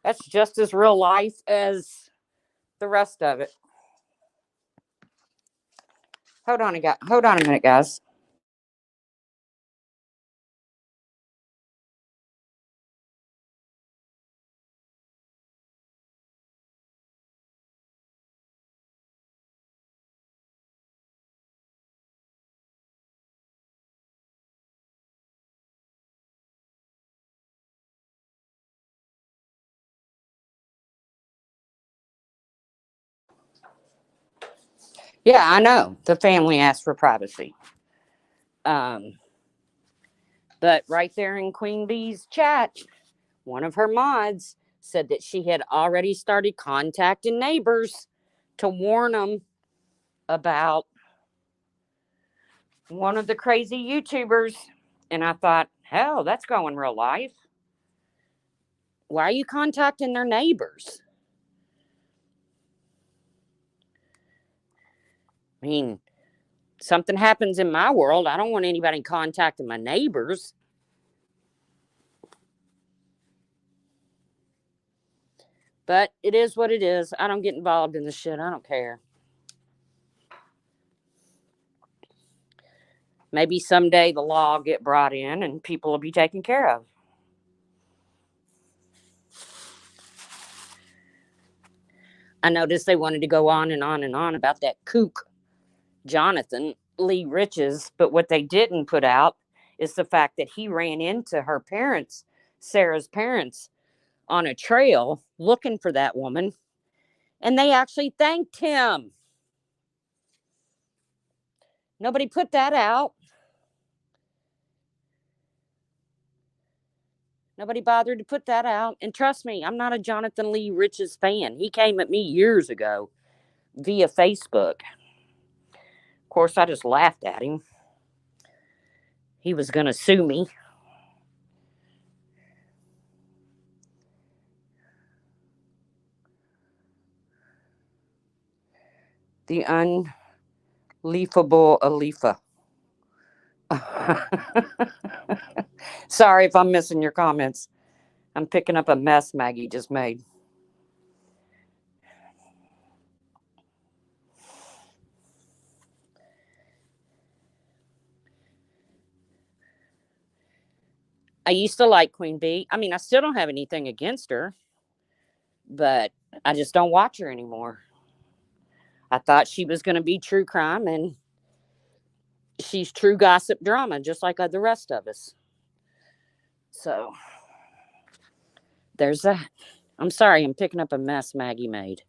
That's just as real life as the rest of it. Hold on a minute, guys. Yeah, I know. The family asked for privacy. Um, but right there in Queen Bee's chat, one of her mods said that she had already started contacting neighbors to warn them about one of the crazy YouTubers. And I thought, hell, that's going real life. Why are you contacting their neighbors? I mean, something happens in my world. I don't want anybody contacting my neighbors. But it is what it is. I don't get involved in the shit. I don't care. Maybe someday the law will get brought in and people will be taken care of. I noticed they wanted to go on and on and on about that kook, Jonathan Lee Riches, but what they didn't put out is the fact that he ran into her parents, Sarah's parents, on a trail looking for that woman, and they actually thanked him. Nobody put that out. Nobody bothered to put that out. And trust me, I'm not a Jonathan Lee Riches fan. He came at me years ago via Facebook. Of course, I just laughed at him. He was going to sue me. The unleafable Alifa. Sorry if I'm missing your comments. I'm picking up a mess Maggie just made. I used to like Queen Bee. I mean, I still don't have anything against her, but I just don't watch her anymore. I thought she was going to be true crime, and she's true gossip drama, just like the rest of us. So there's that. I'm sorry, I'm picking up a mess Maggie made.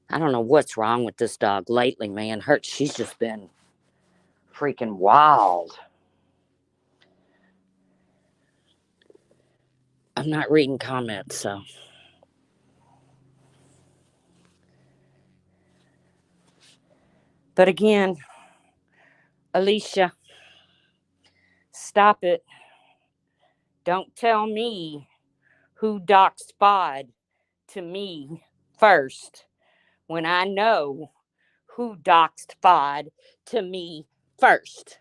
I don't know what's wrong with this dog lately, man. She's just been freaking wild. I'm not reading comments, so. But again, Alicia, stop it. Don't tell me who doxed Spod to me first when I know who doxed Spod to me first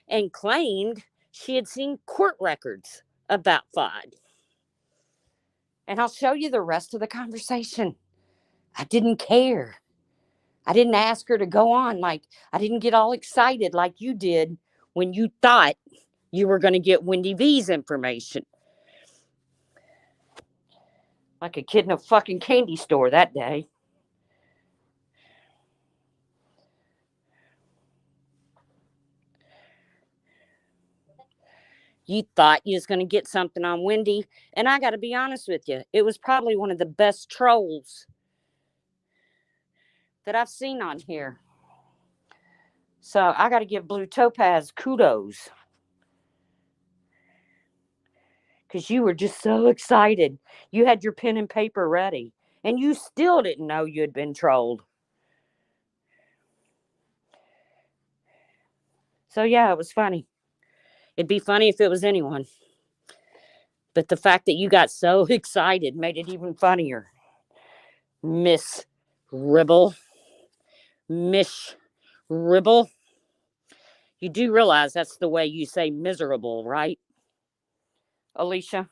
and claimed she had seen court records about Fod. And I'll show you the rest of the conversation. I didn't care. I didn't ask her to go on. I didn't get all excited like you did when you thought you were going to get Wendy V's information. Like a kid in a fucking candy store that day. You thought you was going to get something on Wendy. And I got to be honest with you, it was probably one of the best trolls that I've seen on here. So I got to give Blue Topaz kudos because you were just so excited. You had your pen and paper ready, and you still didn't know you had been trolled. So yeah, it was funny. It'd be funny if it was anyone. But the fact that you got so excited made it even funnier. Miss Ribble. Miss Ribble. You do realize that's the way you say miserable, right, Alicia?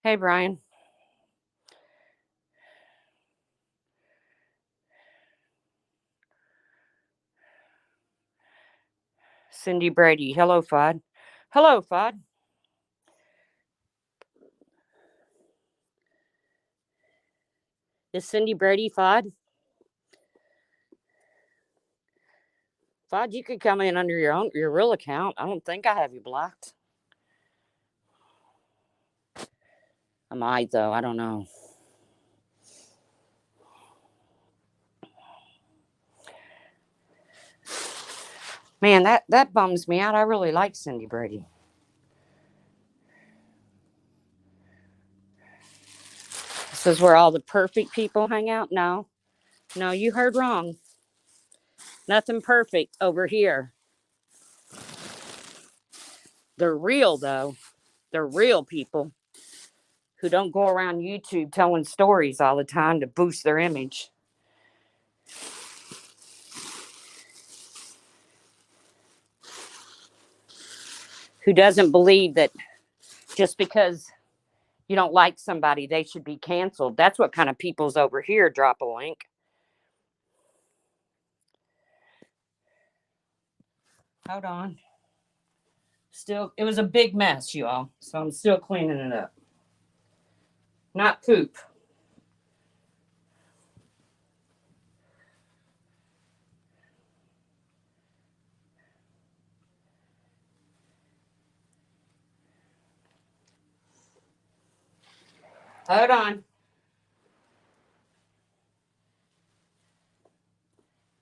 Hey, Brian. Cindy Brady. Hello, Fudd. Hello, Fudd. Is Cindy Brady Fudd? Fudd, you could come in under your real account. I don't think I have you blocked. I might though. I don't know. Man, that bums me out. I really like Cindy Brady. This is where all the perfect people hang out. No, you heard wrong. Nothing perfect over here. They're real though. They're real people who don't go around YouTube telling stories all the time to boost their image. Who doesn't believe that just because you don't like somebody, they should be canceled. That's what kind of people's over here. Drop a link. Hold on. Still, it was a big mess, you all. So I'm still cleaning it up. Not poop. Hold on.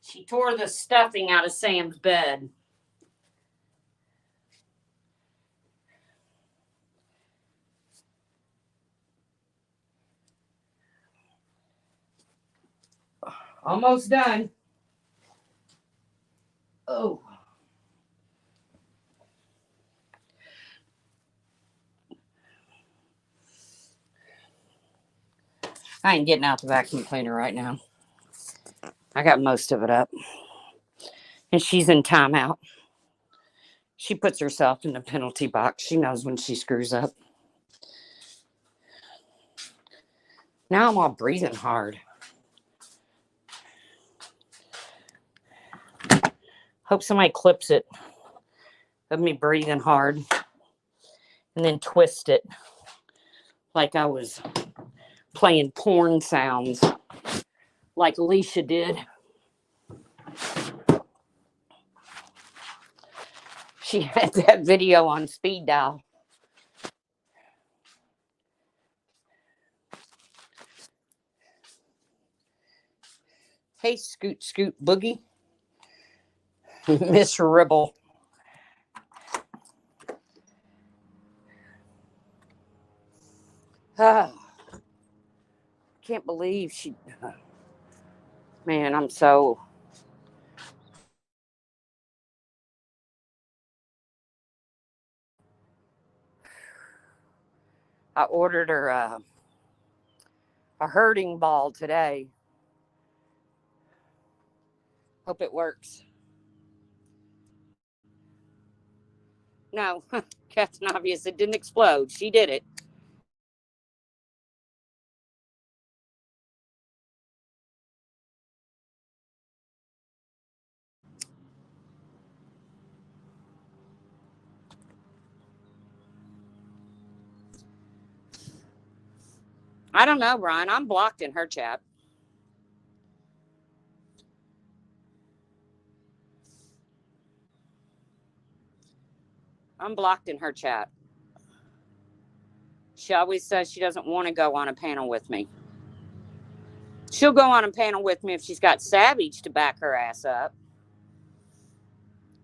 She tore the stuffing out of Sam's bed. Almost done. Oh. I ain't getting out the vacuum cleaner right now. I got most of it up. And she's in timeout. She puts herself in the penalty box. She knows when she screws up. Now I'm all breathing hard. Hope somebody clips it of me breathing hard and then twist it like I was playing porn sounds like Alicia did. She had that video on speed dial. Hey, Scoot Scoot Boogie. Miss Ribble. Ah, can't believe she. Man, I'm so. I ordered her a herding ball today. Hope it works. No, Captain Obvious, it didn't explode. She did it. I don't know, Brian. I'm blocked in her chat. I'm blocked in her chat. She always says she doesn't want to go on a panel with me. She'll go on a panel with me if she's got Savage to back her ass up.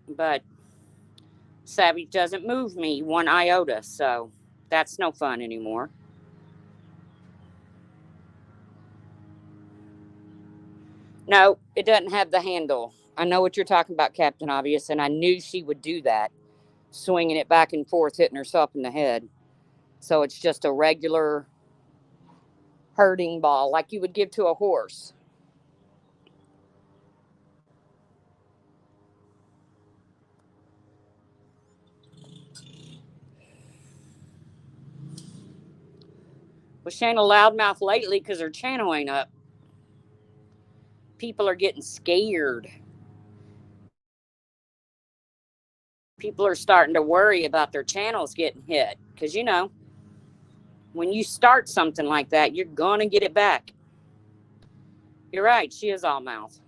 But Savage doesn't move me one iota, so that's no fun anymore. No, it doesn't have the handle. I know what you're talking about, Captain Obvious, and I knew she would do that, swinging it back and forth, hitting herself in the head. So it's just a regular herding ball like you would give to a horse. Well, she ain't a loudmouth lately because her channel ain't up. People are getting scared. People are starting to worry about their channels getting hit because, when you start something like that, you're going to get it back. You're right. She is all mouth.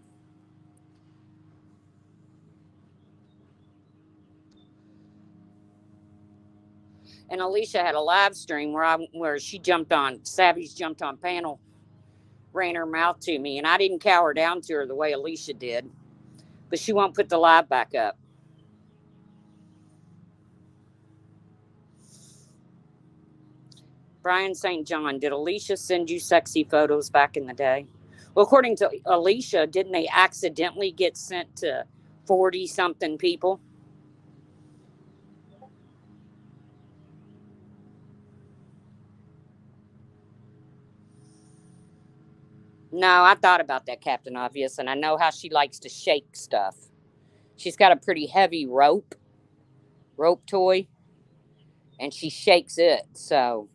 And Alicia had a live stream where she jumped on, Savage jumped on panel, ran her mouth to me, and I didn't cower down to her the way Alicia did. But she won't put the live back up. Brian St. John, did Alicia send you sexy photos back in the day? Well, according to Alicia, didn't they accidentally get sent to 40-something people? No, I thought about that, Captain Obvious, and I know how she likes to shake stuff. She's got a pretty heavy rope toy, and she shakes it, so.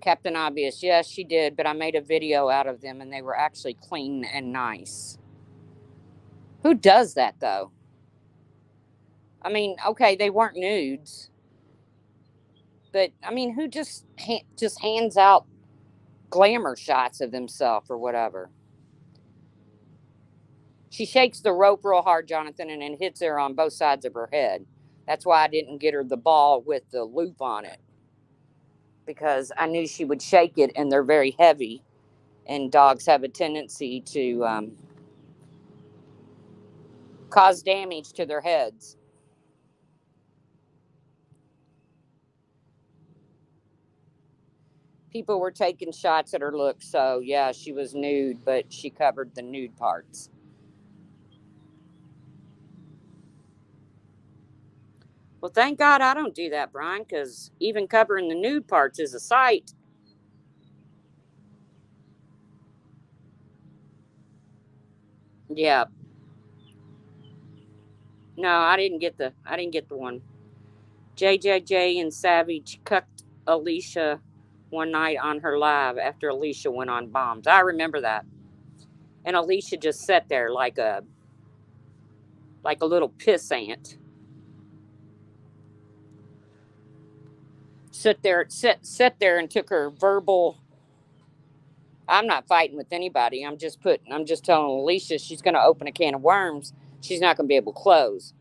Captain Obvious, yes, she did, but I made a video out of them, and they were actually clean and nice. Who does that, though? I mean, okay, they weren't nudes, but I mean, who just hands out glamour shots of themselves or whatever? She shakes the rope real hard, Jonathan, and then hits her on both sides of her head. That's why I didn't get her the ball with the loop on it, because I knew she would shake it, and they're very heavy, and dogs have a tendency to cause damage to their heads. People were taking shots at her looks, so yeah, she was nude, but she covered the nude parts. Well, thank God I don't do that, Brian, because even covering the nude parts is a sight. Yeah. No, I didn't get the one. JJJ and Savage cucked Alicia one night on her live after Alicia went on bombs. I remember that. And Alicia just sat there like a little piss ant. Sit there and took her verbal. I'm not fighting with anybody. I'm just telling Alicia she's going to open a can of worms. She's not going to be able to close.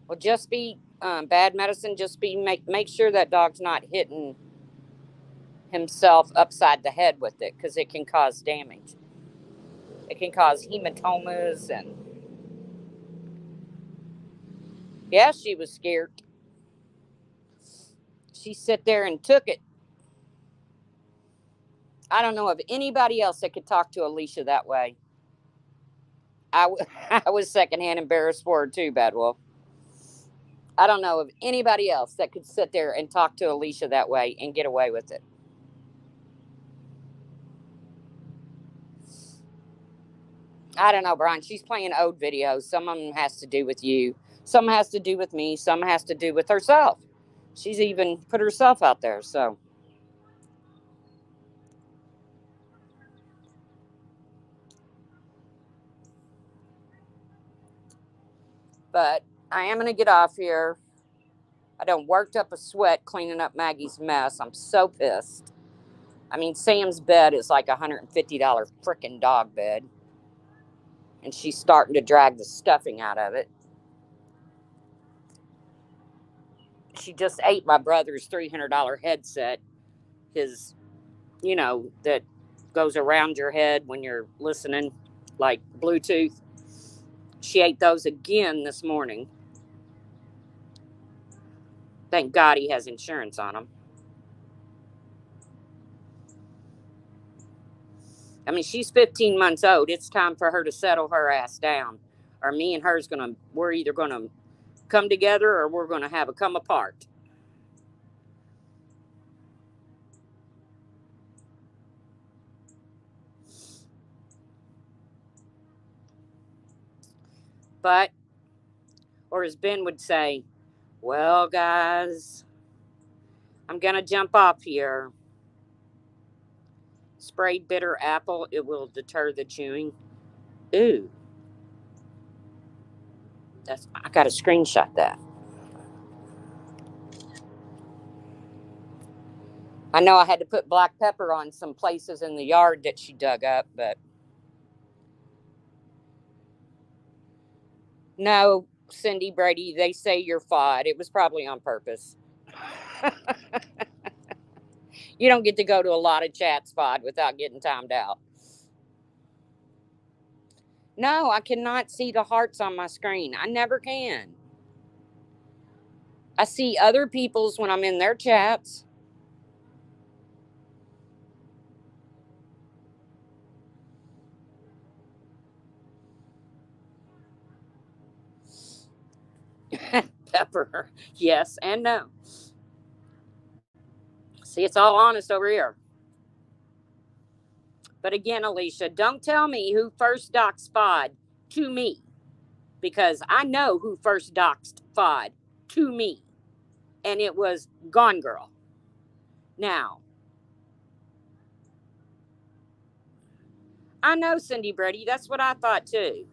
Well, just be bad medicine. Just be make sure that dog's not hitting himself upside the head with it, because it can cause damage. It can cause hematomas, and yeah, she was scared. She sat there and took it. I don't know of anybody else that could talk to Alicia that way. I was secondhand embarrassed for her too, Bad Wolf. I don't know of anybody else that could sit there and talk to Alicia that way and get away with it. I don't know, Brian. She's playing old videos. Some of them has to do with you. Some has to do with me. Some has to do with herself. She's even put herself out there. So, but I am going to get off here. I done worked up a sweat cleaning up Maggie's mess. I'm so pissed. I mean, Sam's bed is like $150 freaking dog bed. and she's starting to drag the stuffing out of it. She just ate my brother's $300 headset, his, that goes around your head when you're listening, like Bluetooth. She ate those again this morning. Thank God he has insurance on them. I mean, she's 15 months old. It's time for her to settle her ass down. Or me and we're either going to come together or we're going to have a come apart. But, or as Ben would say, well, guys, I'm going to jump off here. Sprayed bitter apple, it will deter the chewing. Ooh. I got to screenshot that. I know I had to put black pepper on some places in the yard that she dug up, but no, Cindy Brady, they say you're FOD. It was probably on purpose. You don't get to go to a lot of chats, FOD, without getting timed out. No, I cannot see the hearts on my screen. I never can. I see other people's when I'm in their chats. Pepper. Yes and no. See, it's all honest over here. But again, Alicia, don't tell me who first doxed FOD to me, because I know who first doxed FOD to me, and it was Gone Girl. Now, I know Cindy Brady. That's what I thought too.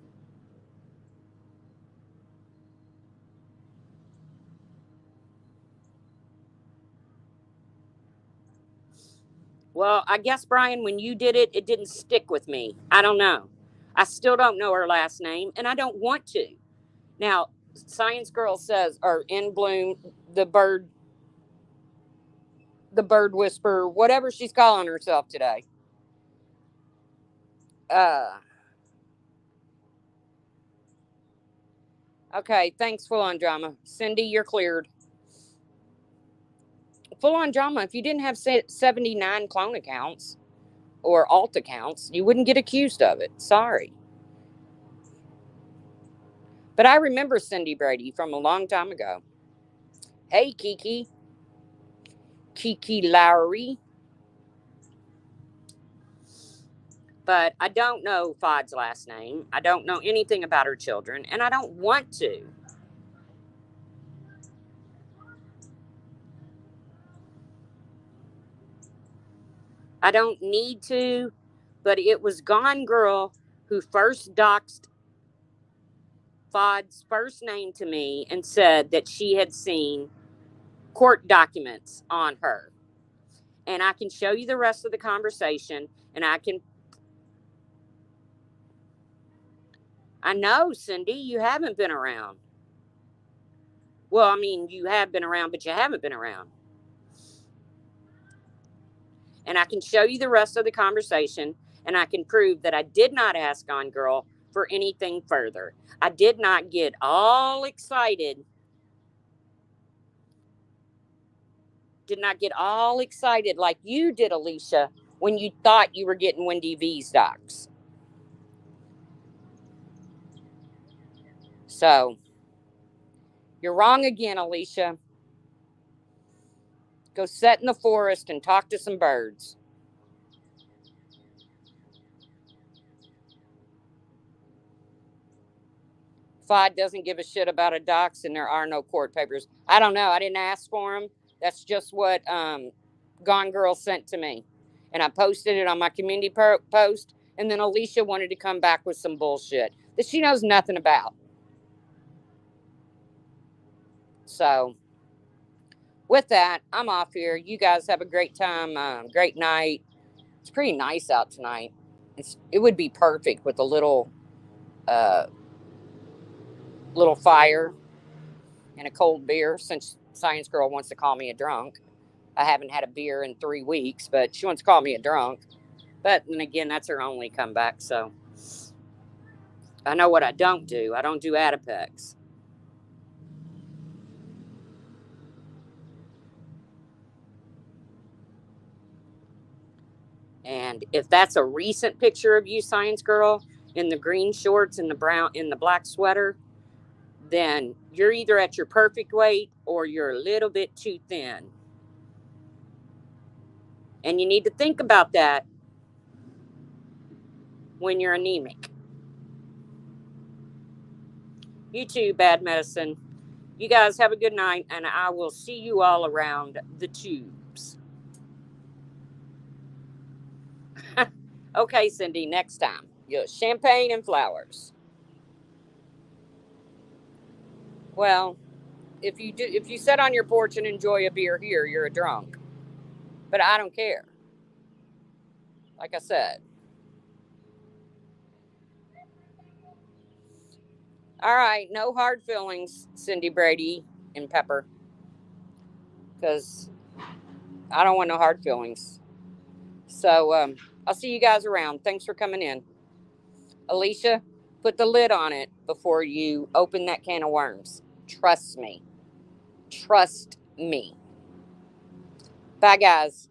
Well, I guess, Brian, when you did it, it didn't stick with me. I don't know. I still don't know her last name, and I don't want to. Now, Science Girl says, or In Bloom, the bird whisperer, whatever she's calling herself today. Uh, okay, thanks, Full On Drama. Cindy, you're cleared. Full On Drama, if you didn't have 79 clone accounts or alt accounts, you wouldn't get accused of it. Sorry. But I remember Cindy Brady from a long time ago. Hey, Kiki. Kiki Lowry. But I don't know FOD's last name. I don't know anything about her children, and I don't want to. I don't need to, but it was Gone Girl who first doxed FOD's first name to me and said that she had seen court documents on her. And I can show you the rest of the conversation, and I know, Cindy, you haven't been around. Well, I mean, you have been around, but you haven't been around. And I can show you the rest of the conversation, and I can prove that I did not ask Gone Girl for anything further. I did not get all excited. Did not get all excited like you did, Alicia, when you thought you were getting Wendy V's docs. So, you're wrong again, Alicia. Go sit in the forest and talk to some birds. FOD doesn't give a shit about a dox, and there are no court papers. I don't know. I didn't ask for them. That's just what Gone Girl sent to me. And I posted it on my community post. And then Alicia wanted to come back with some bullshit that she knows nothing about. So, with that, I'm off here. You guys have a great time, great night. It's pretty nice out tonight. It would be perfect with a little a little fire and a cold beer since Science Girl wants to call me a drunk. I haven't had a beer in 3 weeks, but she wants to call me a drunk. But then again, that's her only comeback. So I know what I don't do. I don't do Adipex. And if that's a recent picture of you, Science Girl, in the green shorts and the brown in the black sweater, then you're either at your perfect weight or you're a little bit too thin. And you need to think about that when you're anemic. You too, bad medicine. You guys have a good night, and I will see you all around the tubes. Okay, Cindy, next time. Champagne and flowers. Well, if you sit on your porch and enjoy a beer here, you're a drunk. But I don't care. Like I said. All right, no hard feelings, Cindy Brady and Pepper, because I don't want no hard feelings. So I'll see you guys around. Thanks for coming in. Alicia, put the lid on it before you open that can of worms. Trust me. Trust me. Bye, guys.